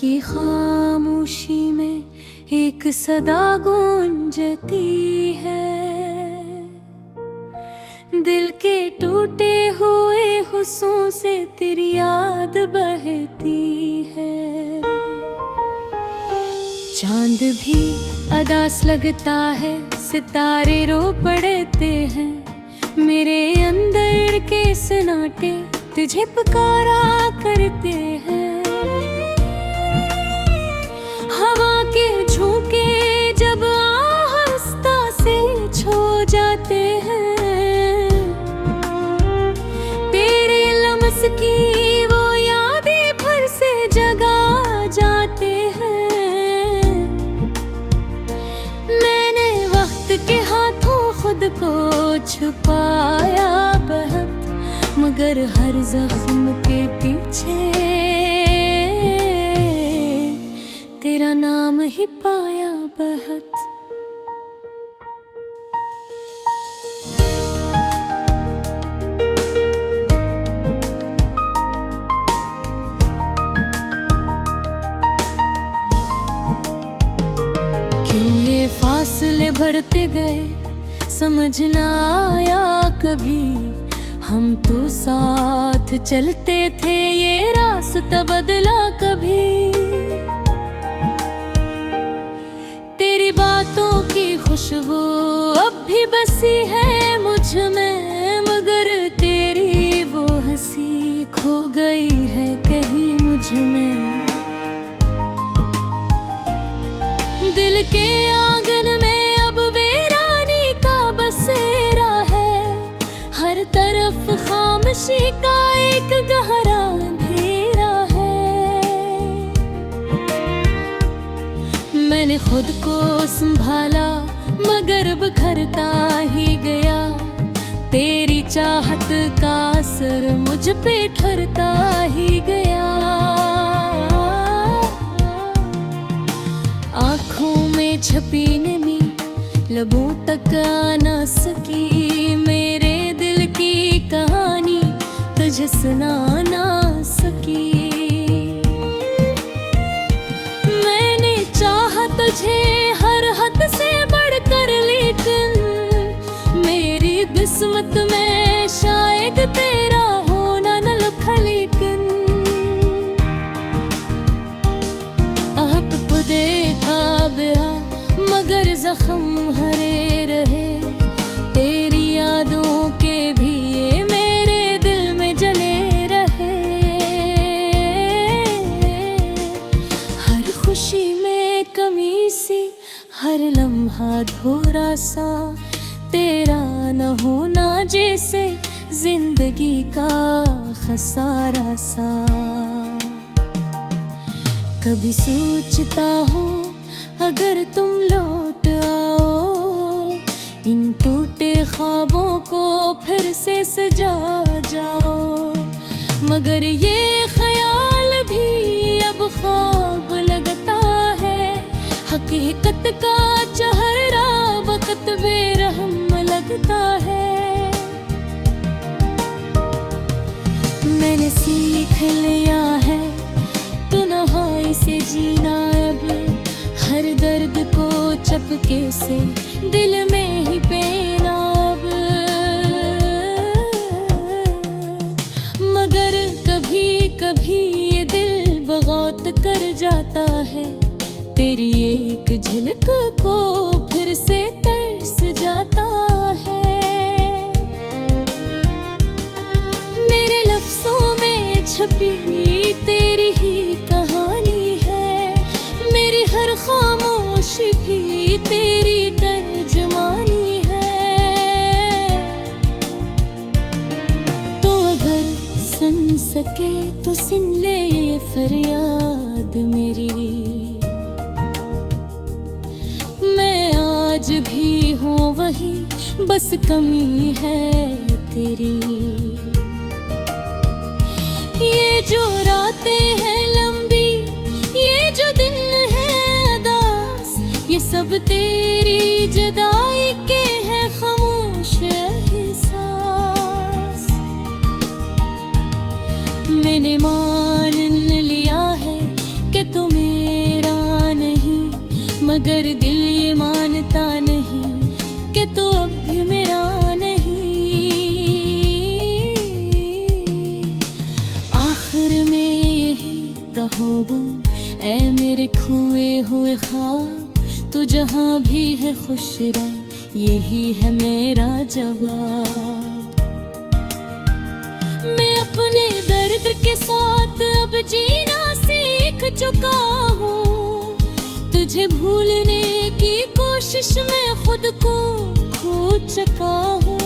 की खामोशी में एक सदा गूंजती है, दिल के टूटे हुए हुस्सों से तेरी याद बहती है। चांद भी अदास लगता है, सितारे रो पड़ते हैं, मेरे अंदर के सन्नाटे तुझे पुकारा करते हैं। हवा के झोंके जब आहिस्ता से छो जाते हैं, तेरे लम्स की वो यादें फिर से जगा जाते हैं। मैंने वक्त के हाथों खुद को छुपाया बहुत, मगर हर जख्म के पीछे तेरा नाम ही पाया बहुत। क्यों ये फासले बढ़ते गए, समझ ना आया कभी। हम तो साथ चलते थे, ये रास्ता बदला कभी। तेरी बातों की खुशबू अब भी बसी है मुझ में, मगर तेरी वो हंसी खो गई है कहीं मुझ में। दिल के आंगन में अब वीरानी का बसेरा है, हर तरफ खामोशी का एक गहरा अंधेरा है। मैंने खुद को संभाला मगर बिखरता ही गया, तेरी चाहत का असर मुझ पे ठहरता ही गया। आँखों में छपी नमी लबों तक आ न सकी, मेरे दिल की कहानी तुझे सुना ना सकी। मैंने चाहा तुझे हर हद से बढ़कर, लेकिन मेरी किस्मत में शायद तेरा होना न लिखा। लेकिन अब तो देखा गया मगर जख्म हरे रहे, तेरी यादों के भी ये मेरे दिल में जले रहे। हर खुशी में कमी सी, हर लम्हा थोड़ा सा, तेरा न होना जैसे जिंदगी का खसारा सा। कभी सोचता हूँ अगर तुम लौट आओ, इन टूटे ख्वाबों को फिर से सजा जाओ, मगर ये ख्याल भी अब ख्वाब लगता है। हकीकत का चेहरा वक्त बेरहम लगता है। मैंने सीख लिया है तन्हाई से जीना अब, हर दर्द को चपके से दिल में ही पीना अब। मगर कभी कभी ये दिल बगौत कर जाता है, तेरी एक झलक को फिर से तरस जाता है। मेरे लफ्जों में छपी तेरी ही कहानी है, मेरी हर खामोशी भी तेरी तर्जमानी है। तो अगर सुन सके तो सुन ले ये फरियाद मेरी, मैं आज भी हूँ वही, बस कमी है तेरी। ये जो रातें हैं लंबी, ये जो दिन है अदास, ये सब तेरी जुदाई के हैं खामोश एहसास। मैंने मान लिया है कि तुम मगर दिल ये मानता नहीं कि तू अब भी मेरा नहीं। आखिर में यही कहोगे ऐ मेरे खोए हुए ख्वाब, तू जहाँ भी है खुश रह, यही है मेरा जवाब। मैं अपने दर्द के साथ अब जीना सीख चुका हूँ, तुझे भूलने की कोशिश में खुद को खो चुका हूँ।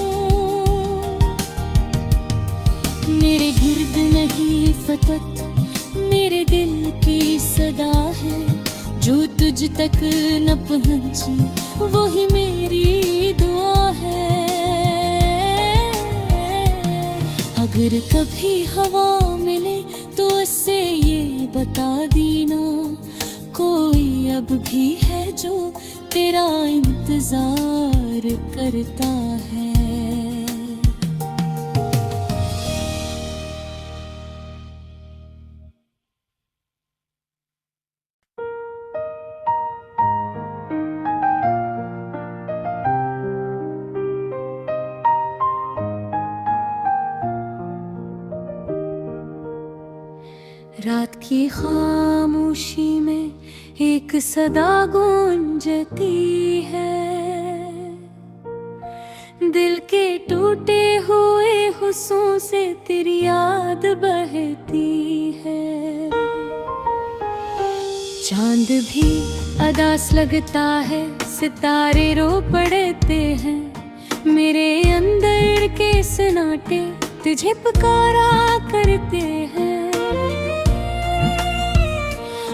मेरे गिर्द नहीं फकत मेरे दिल की सदा है, जो तुझ तक न पहुंची वही मेरी दुआ है। अगर कभी हवा मिले तो उससे ये बता देना, कोई अब भी है जो तेरा इंतजार करता है। रात की खामोशी में एक सदा गूंजती है, दिल के टूटे हुए हुस्सों से तेरी याद बहती है। चांद भी अदास लगता है, सितारे रो पड़ते हैं, मेरे अंदर के सन्नाटे तुझे पुकारा करते हैं।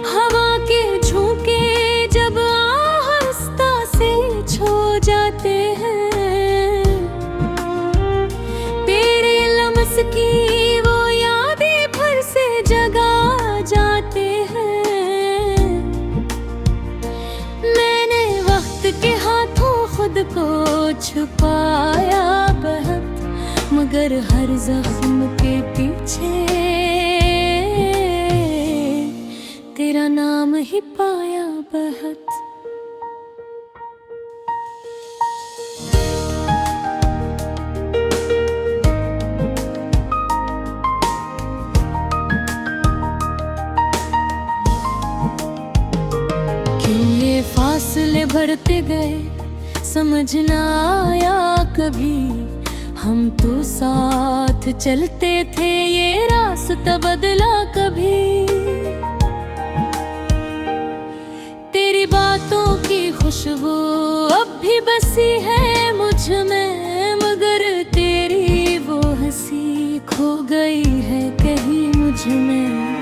हवा के झोंके जब आहिस्ता से छो जाते हैं, तेरे लम्स की वो यादें फिर से जगा जाते हैं। मैंने वक्त के हाथों खुद को छुपाया बहुत, मगर हर जख्म के पीछे तेरा नाम ही पाया बहुत। क्यों ये फासले बढ़ते गए समझ ना आया कभी, हम तो साथ चलते थे ये रास्ता बदला कभी। तेरी बातों की खुशबू अब भी बसी है मुझ में, मगर तेरी वो हंसी खो गई है कहीं मुझ में।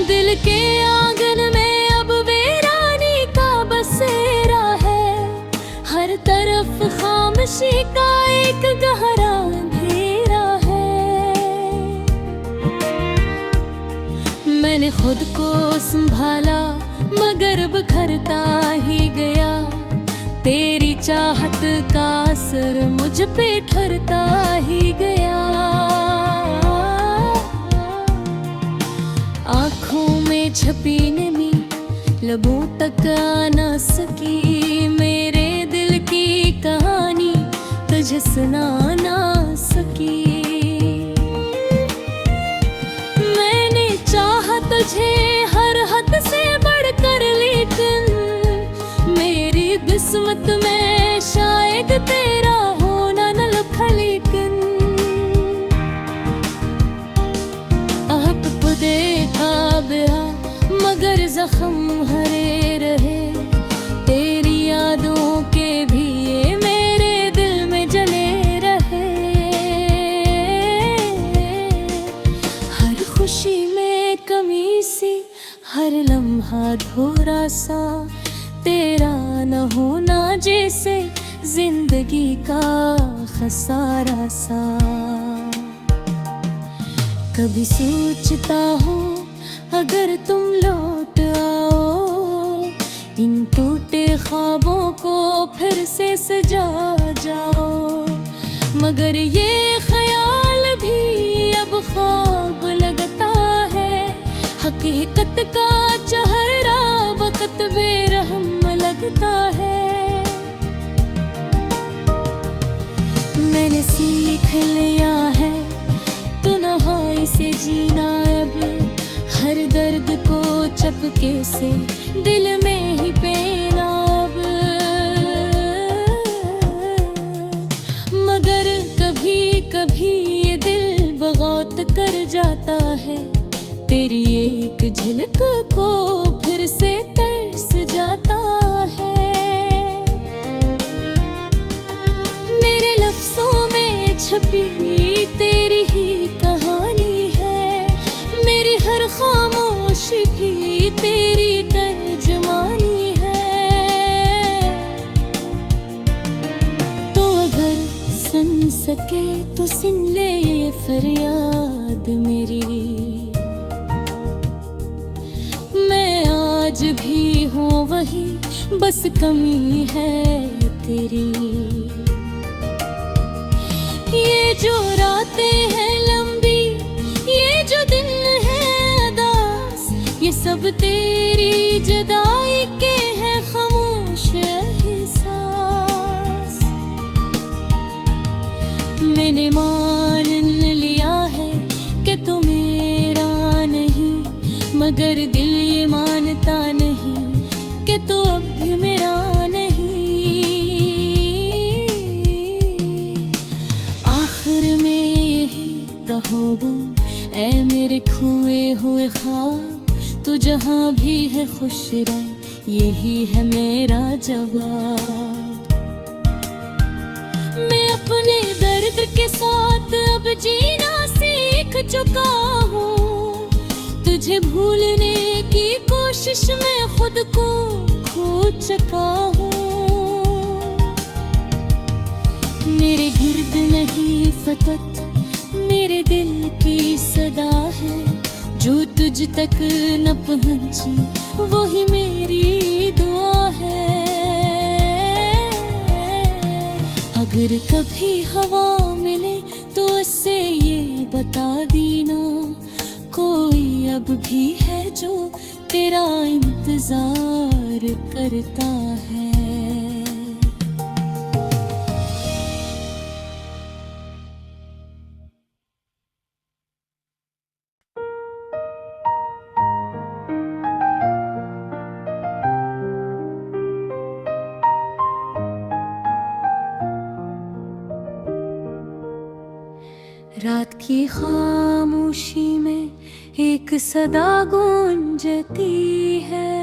दिल के आंगन में अब वीरानी का बसेरा है, हर तरफ खामोशी का एक गहरा अंधेरा है। मैंने खुद को संभाला मगर बिखरता ही गया, तेरी चाहत का असर मुझ पे ठहरता ही गया। आँखों में छपी नमी लबों तक आ ना सकी, मेरे दिल की कहानी तुझे सुना ना सकी। मैंने चाहा तुझे हर हद से बढ़कर, लेकिन मेरी किस्मत में शायद तेरा होना न लिखा। लेकिन अब तो देखा बेहा मगर जख्म हरे रहे, तेरी यादों के भी ये मेरे दिल में जले रहे। हर खुशी में कमी सी, हर लम्हा थोड़ा सा, तेरा न होना जैसे जिंदगी का खसारा सा। कभी सोचता हूँ अगर तुम लौट आओ, इन टूटे ख्वाबों को फिर से सजा जाओ, मगर ये ख्याल भी अब ख्वाब लगता है, हकीकत का चेहरा वक्त बेरहम लगता है। मैंने सीख लिया है तन्हाई से जीना अब, हर दर्द को चपके से दिल में ही पीना अब। मगर कभी कभी ये दिल बगावत कर जाता है, तेरी एक झलक को फिर से तरस जाता है। मेरे लफ्जों में छपी तेरी ही कहानी है, मेरी हर खामोशी भी तेरी तर्जमानी है। तो अगर सुन सके तो सुन ले ये फरियाद मेरी, मैं आज भी हूँ वही, बस कमी है तेरी। ये जो रातें हैं लंबी, ये जो दिन है अदास, ये सब तेरी जुदाई के हैं खामोश एहसास। मैंने मान लिया है कि तू मेरा नहीं, मगर दिल ये मानता नहीं कि तू अब भी मेरा नहीं। आखिर में यही कहूँ ऐ मेरे खोए हुए ख्वाब, तू जहाँ भी है खुश रह, यही है मेरा जवाब। मैं अपने दर्द के साथ अब जीना सीख चुका हूँ, तुझे भूलने की कोशिश में खुद को खो चुका हूँ। मेरे गिर्द नहीं फकत मेरे दिल की सदा है, जो तुझ तक न पहुंची वही मेरी दुआ है। अगर कभी हवा मिले तो उससे ये बता देना, कोई अब भी है जो तेरा इंतजार करता है। रात की खामोशी में एक सदा गूंजती है,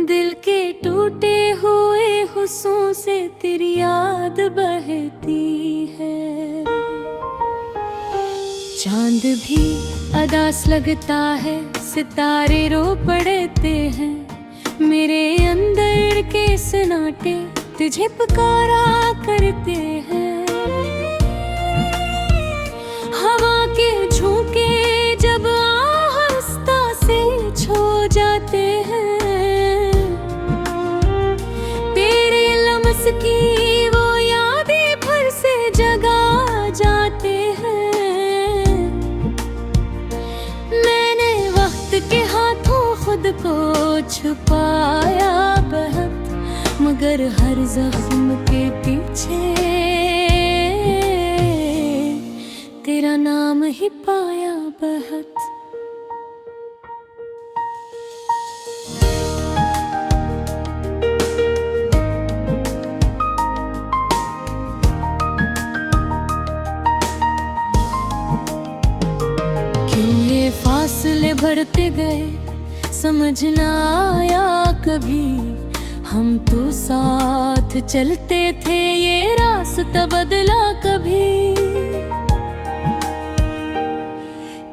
दिल के टूटे हुए हुस्सों से तेरी याद बहती है। चांद भी अदास लगता है, सितारे रो पड़ते हैं, मेरे अंदर के सन्नाटे तुझे पुकारा करते हैं। हवा के झोंके जब आहिस्ता से छो जाते हैं, तेरे लम्स की वो यादें फिर से जगा जाते हैं। मैंने वक्त के हाथों खुद को छुपाया बहुत, मगर हर जख्म के पीछे तेरा नाम ही पाया बहुत। क्यों ये फासले बढ़ते गए समझ ना आया कभी, हम तो साथ चलते थे ये रास्ता बदला कभी।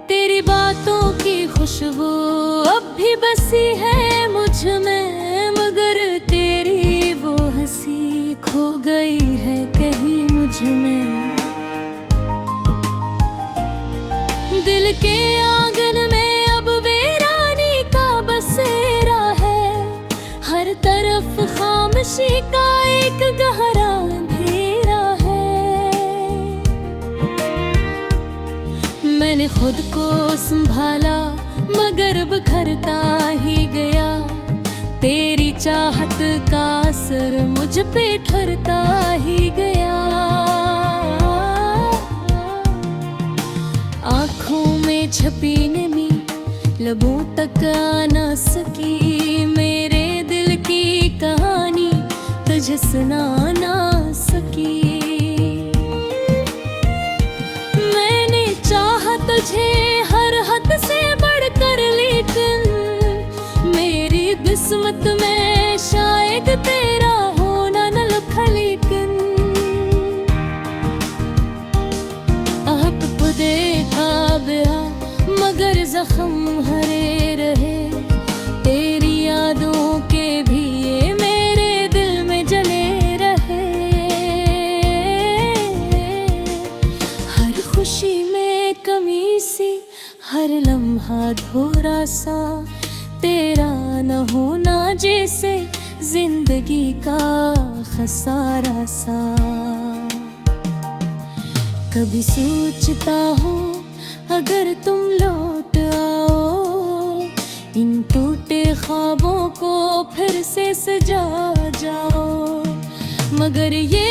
तेरी बातों की खुशबू अब भी बसी है मुझ में, मगर तेरी वो हंसी खो गई है कहीं मुझ में। दिल के आंगन में अब वीरानी का बसेरा है, हर तरफ खामोशी का एक गहरा अंधेरा है। मैंने खुद को संभाला मगर बिखरता ही गया। तेरी चाहत का असर मुझ पे ठहरता ही गया। आँखों में छपी नमी लबों तक आ न सकी। मेरे दिल की कहानी तुझे सुना ना सकी। मैंने चाहा तुझे हर हद से बढ़कर, लेकिन मेरी किस्मत में शायद तेरा होना न लिखा। लेकिन अब तो देखा गया मगर जख्म हरे रहे। तेरी यादों के भी ये मेरे दिल में जले रहे। हर खुशी में कमी सी, हर लम्हा थोड़ा सा, तेरा न होना जैसे जिंदगी का खसारा सा। कभी सोचता हूँ अगर तुम लौट आओ, इन टूटे ख्वाबों को फिर से सजा जाओ। मगर ये